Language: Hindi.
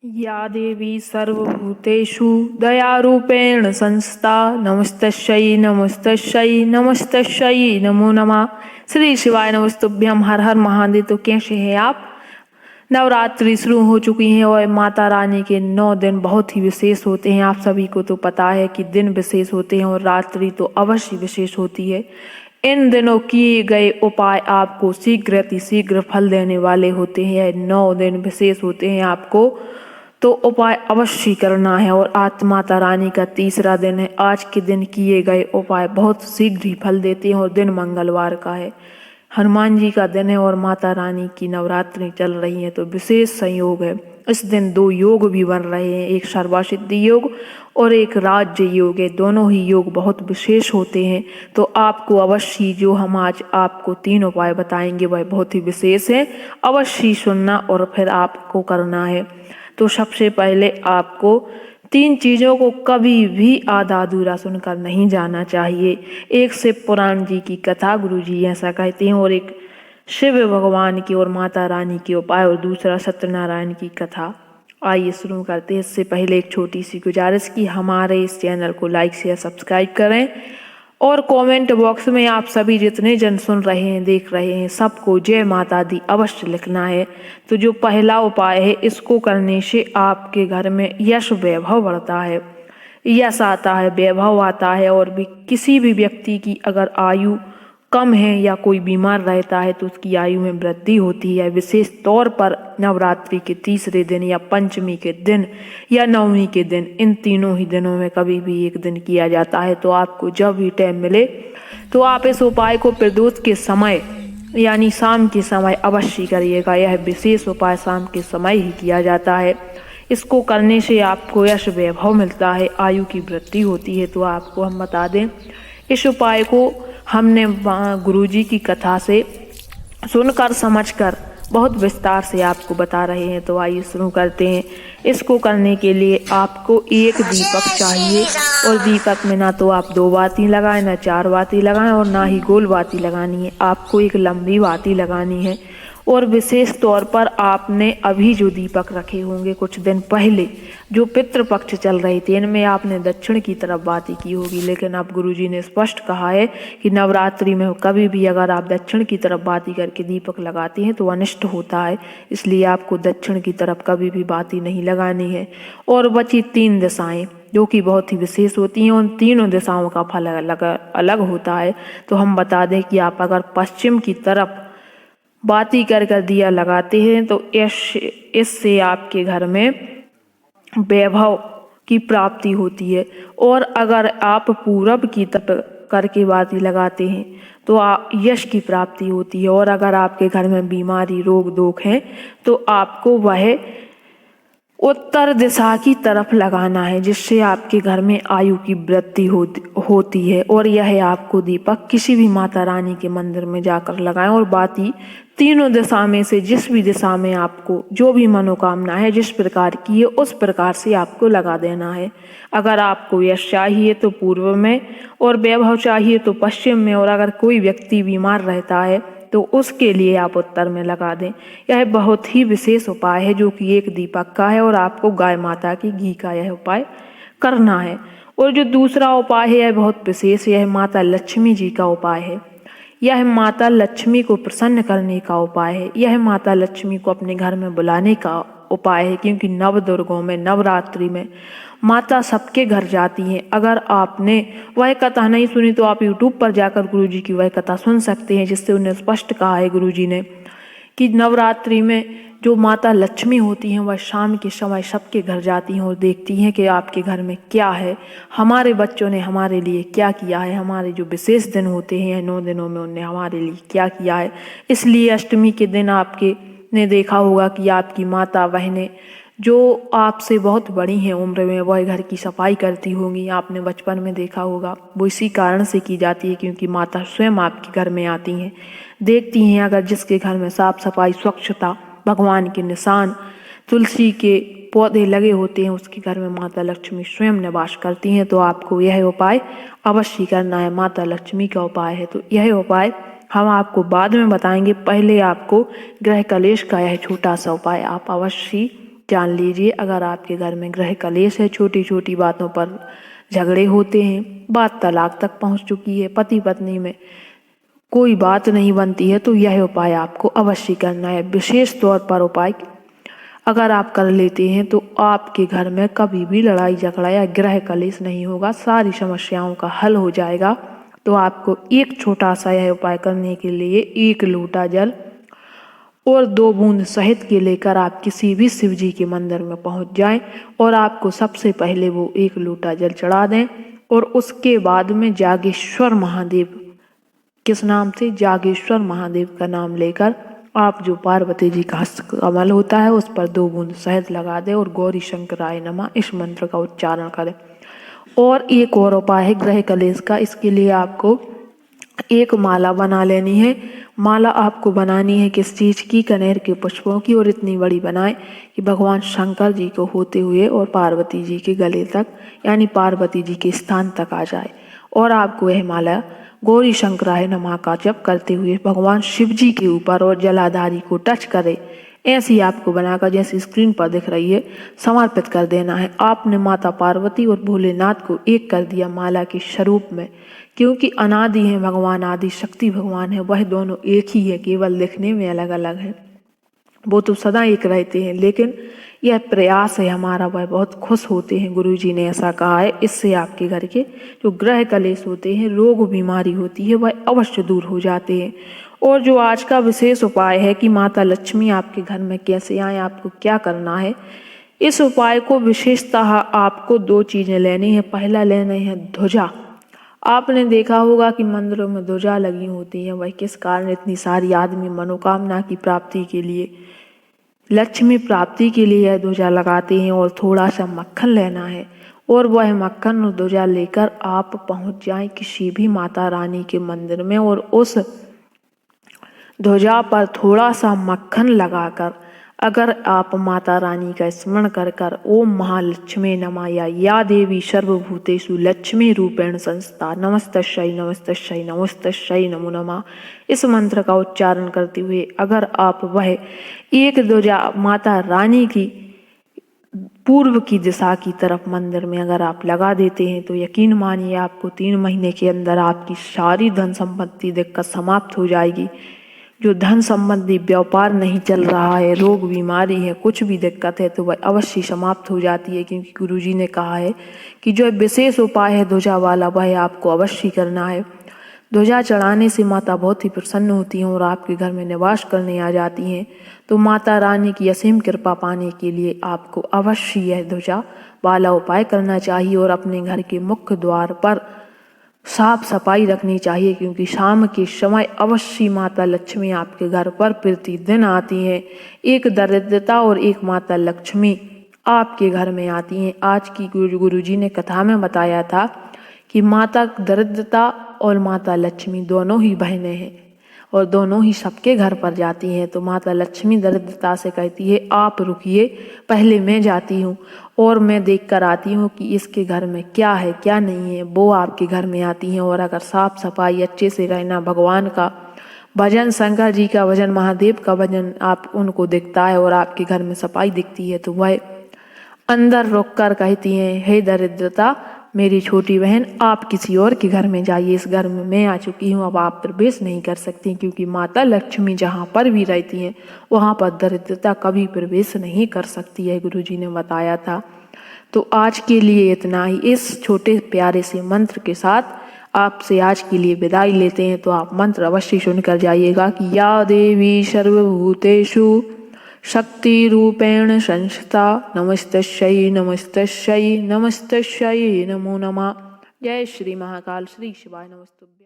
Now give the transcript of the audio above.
या देवी सर्वभूतेषु दयारूपेण संस्था नमस्तस्यै नमस्तस्यै नमस्तस्यै नमो नमः। श्री शिवाय नमस्तुभ्यम। हर हर महादेव। तो कैसे हैं आप? नवरात्रि शुरू हो चुकी है और माता रानी के 9 दिन बहुत ही विशेष होते हैं। आप सभी को तो पता है कि दिन विशेष होते हैं और रात्रि तो अवश्य विशेष होती है। इन दिनों किए गए उपाय आपको शीघ्र फल देने वाले होते हैं। 9 दिन विशेष होते हैं, आपको तो उपाय अवश्य करना है। और आज माता रानी का तीसरा दिन है। आज के दिन किए गए उपाय बहुत शीघ्र ही फल देते हैं और दिन मंगलवार का है, हनुमान जी का दिन है और माता रानी की नवरात्रि चल रही है, तो विशेष संयोग है। इस दिन 2 योग भी बन रहे हैं, एक सर्वासिद्धि योग और एक राज्य योग है। दोनों ही योग बहुत विशेष होते हैं। तो आपको अवश्य जो हम आज आपको 3 उपाय बताएंगे वह बहुत ही विशेष है, अवश्य सुनना और फिर आपको करना है। तो सबसे पहले आपको 3 चीज़ों को कभी भी आधा अधूरा सुनकर नहीं जाना चाहिए। एक शिव पुराण जी की कथा, गुरु जी ऐसा कहते हैं, और एक शिव भगवान की और माता रानी के उपाय, और दूसरा सत्यनारायण की कथा। आइए शुरू करते हैं। इससे पहले एक छोटी सी गुजारिश की हमारे इस चैनल को लाइक शेयर सब्सक्राइब करें और कमेंट बॉक्स में आप सभी जितने जन सुन रहे हैं देख रहे हैं सबको जय माता दी अवश्य लिखना है। तो जो पहला उपाय है, इसको करने से आपके घर में यश वैभव बढ़ता है, यश आता है, वैभव आता है। और भी किसी भी व्यक्ति की अगर आयु कम है या कोई बीमार रहता है तो उसकी आयु में वृद्धि होती है। विशेष तौर पर नवरात्रि के तीसरे दिन या पंचमी के दिन या नवमी के दिन, इन तीनों ही दिनों में कभी भी एक दिन किया जाता है। तो आपको जब भी टाइम मिले तो आप इस उपाय को प्रदोष के समय यानी शाम के समय अवश्य करिएगा। यह विशेष उपाय शाम के समय ही किया जाता है। इसको करने से आपको यश वैभव मिलता है, आयु की वृद्धि होती है। तो आपको हम बता दें, इस उपाय को हमने गुरुजी की कथा से सुनकर समझकर बहुत विस्तार से आपको बता रहे हैं। तो आइए शुरू करते हैं। इसको करने के लिए आपको एक दीपक चाहिए, और दीपक में ना तो आप 2 बाती लगाएं, ना 4 बाती लगाएं, और ना ही गोल बाती लगानी है। आपको एक लंबी बाती लगानी है। और विशेष तौर पर आपने अभी जो दीपक रखे होंगे कुछ दिन पहले जो पितृपक्ष चल रहे थे, इनमें आपने दक्षिण की तरफ बाती की होगी। लेकिन अब गुरुजी ने स्पष्ट कहा है कि नवरात्रि में कभी भी अगर आप दक्षिण की तरफ बाती करके दीपक लगाते हैं तो अनिष्ट होता है, इसलिए आपको दक्षिण की तरफ कभी भी बाती नहीं लगानी है। और बची 3 दिशाएं जो कि बहुत ही विशेष होती हैं, उन तीनों दिशाओं का फल अलग अलग होता है। तो हम बता दें कि आप अगर पश्चिम की तरफ बाती कर दिया लगाते हैं तो इससे आपके घर में वैभव की प्राप्ति होती है। और अगर आप पूरब की तरफ करके बाती लगाते हैं तो यश की प्राप्ति होती है। और अगर आपके घर में बीमारी रोग दोष है तो आपको वह उत्तर दिशा की तरफ लगाना है, जिससे आपके घर में आयु की वृद्धि होती है। और यह आपको दीपक किसी भी माता रानी के मंदिर में जाकर लगाएं, और बाती तीनों दिशा में से जिस भी दिशा में आपको जो भी मनोकामना है जिस प्रकार की है उस प्रकार से आपको लगा देना है। अगर आपको यश चाहिए तो पूर्व में, और वैभव चाहिए तो पश्चिम में, और अगर कोई व्यक्ति बीमार रहता है तो उसके लिए आप उत्तर में लगा दें। यह बहुत ही विशेष उपाय है जो कि एक दीपक का है, और आपको गाय माता की घी का यह उपाय करना है। और जो दूसरा उपाय है यह बहुत विशेष है, यह माता लक्ष्मी जी का उपाय है। यह माता लक्ष्मी को प्रसन्न करने का उपाय है। यह माता लक्ष्मी को अपने घर में बुलाने का उपाय है, क्योंकि नवदुर्गों में नवरात्रि में माता सबके घर जाती हैं। अगर आपने वह कथा नहीं सुनी तो आप YouTube पर जाकर गुरुजी की वह कथा सुन सकते हैं, जिससे उन्हें स्पष्ट कहा है गुरुजी ने कि नवरात्रि में जो माता लक्ष्मी होती हैं वह शाम के समय सबके घर जाती हैं और देखती हैं कि आपके घर में क्या है, हमारे बच्चों ने हमारे लिए क्या किया है, हमारे जो विशेष दिन होते हैं 9 दिनों में उन्हें हमारे लिए क्या किया है। इसलिए अष्टमी के दिन आपके ने देखा होगा कि आपकी माता बहनें जो आपसे बहुत बड़ी हैं उम्र में वह घर की सफाई करती होंगी। आपने बचपन में देखा होगा, वो इसी कारण से की जाती है क्योंकि माता स्वयं आपके घर में आती हैं, देखती हैं। अगर जिसके घर में साफ सफाई, स्वच्छता, भगवान के निशान, तुलसी के पौधे लगे होते हैं उसके घर में माता लक्ष्मी स्वयं निवास करती हैं। तो आपको यह उपाय अवश्य करना है, माता लक्ष्मी का उपाय है। तो यह उपाय हम आपको बाद में बताएंगे, पहले आपको गृह कलेश का यह छोटा सा उपाय आप अवश्य जान लीजिए, अगर आपके घर में गृह कलेश है, छोटी छोटी बातों पर झगड़े होते हैं, बात तलाक तक पहुंच चुकी है, पति पत्नी में कोई बात नहीं बनती है, तो यह उपाय आपको अवश्य करना है। विशेष तौर पर उपाय अगर आप कर लेते हैं तो आपके घर में कभी भी लड़ाई झगड़ा या गृह कलेश नहीं होगा, सारी समस्याओं का हल हो जाएगा। तो आपको एक छोटा सा यह उपाय करने के लिए 1 लोटा जल और 2 बूंद शहद के लेकर आप किसी भी शिव जी के मंदिर में पहुंच जाएं और आपको सबसे पहले वो 1 लोटा जल चढ़ा दें और उसके बाद में जागेश्वर महादेव, किस नाम से, जागेश्वर महादेव का नाम लेकर आप जो पार्वती जी का हस्त कमल होता है उस पर 2 बूंद शहद लगा दें और गौरी शंकराय नमः इस मंत्र का उच्चारण करें। और एक और उपाय है गृह कलेश का। इसके लिए आपको एक माला बना लेनी है। माला आपको बनानी है किस चीज की, कनेर के पुष्पों की, और इतनी बड़ी बनाए कि भगवान शंकर जी को होते हुए और पार्वती जी के गले तक, यानी पार्वती जी के स्थान तक आ जाए। और आपको यह माला गौरी शंकराय नमः का जप करते हुए भगवान शिव जी के ऊपर और जलाधारी को टच करे, ऐसी आपको बनाकर जैसी स्क्रीन पर दिख रही है समर्पित कर देना है। आपने माता पार्वती और भोलेनाथ को एक कर दिया माला के स्वरूप में, क्योंकि अनादि है भगवान, आदि शक्ति भगवान है, वह दोनों एक ही है, केवल दिखने में अलग अलग है। वो तो सदा एक रहते हैं, लेकिन यह प्रयास है हमारा, वह बहुत खुश होते हैं। गुरुजी ने ऐसा कहा है, इससे आपके घर के जो ग्रह कलेश होते हैं, रोग बीमारी होती है, वह अवश्य दूर हो जाते हैं। और जो आज का विशेष उपाय है कि माता लक्ष्मी आपके घर में कैसे आए, आपको क्या करना है, इस उपाय को विशेषतः आपको 2 चीजें लेनी है। पहला लेना है ध्वजा। आपने देखा होगा कि मंदिरों में ध्वजा लगी होती है, वह किस कारण, इतनी सारी आदमी मनोकामना की प्राप्ति के लिए, लक्ष्मी प्राप्ति के लिए यह ध्वजा लगाते हैं। और थोड़ा सा मक्खन लेना है और वह मक्खन और ध्वजा लेकर आप पहुंच जाएं किसी भी माता रानी के मंदिर में और उस ध्वजा पर थोड़ा सा मक्खन लगाकर अगर आप माता रानी का स्मरण कर कर ओम महालक्ष्मी नमः या देवी सर्वभूतेषु लक्ष्मी रूपेण संस्था नमस्तस्यै नमस्तस्यै नमस्तस्यै नमो नमः इस मंत्र का उच्चारण करते हुए अगर आप वह एक ध्वजा माता रानी की पूर्व की दिशा की तरफ मंदिर में अगर आप लगा देते हैं तो यकीन मानिए आपको 3 महीने के अंदर आपकी सारी धन संपत्ति दिक्कत समाप्त हो जाएगी। जो धन संबंधी व्यापार नहीं चल रहा है, रोग बीमारी है, कुछ भी दिक्कत है, तो वह अवश्य समाप्त हो जाती है। क्योंकि गुरुजी ने कहा है कि जो विशेष उपाय है ध्वजा वाला, वह आपको अवश्य करना है। ध्वजा चढ़ाने से माता बहुत ही प्रसन्न होती हैं और आपके घर में निवास करने आ जाती हैं। तो माता रानी की असीम कृपा पाने के लिए आपको अवश्य यह ध्वजा वाला उपाय करना चाहिए और अपने घर के मुख्य द्वार पर साफ सफाई रखनी चाहिए। क्योंकि शाम के समय अवश्य माता लक्ष्मी आपके घर पर प्रतिदिन आती हैं। एक दरिद्रता और एक माता लक्ष्मी आपके घर में आती हैं। आज की गुरुजी ने कथा में बताया था कि माता दरिद्रता और माता लक्ष्मी दोनों ही बहनें हैं और दोनों ही सबके घर पर जाती हैं। तो माता लक्ष्मी दरिद्रता से कहती है आप रुकिए, पहले मैं जाती हूँ और मैं देख कर आती हूँ कि इसके घर में क्या है क्या नहीं है। वो आपके घर में आती हैं और अगर साफ सफाई अच्छे से रहना, भगवान का भजन, शंकर जी का भजन, महादेव का भजन आप उनको दिखता है और आपके घर में सफाई दिखती है, तो वह अंदर रुक कर कहती हैं हे दरिद्रता मेरी छोटी बहन, आप किसी और के घर में जाइए, इस घर में मैं आ चुकी हूँ, अब आप प्रवेश नहीं कर सकती। क्योंकि माता लक्ष्मी जहाँ पर भी रहती हैं वहाँ पर दरिद्रता कभी प्रवेश नहीं कर सकती है, गुरुजी ने बताया था। तो आज के लिए इतना ही। इस छोटे प्यारे से मंत्र के साथ आपसे आज के लिए विदाई लेते हैं। तो आप मंत्र अवश्य सुनकर जाइएगा कि या देवी सर्वभूतेषु शक्ति रूपेण संस्था नमस्तस्यै नमस्तस्यै नमस्तस्यै नमो नमः। जय श्री महाकाल, श्री शिवाय नमस्तुभ्यं।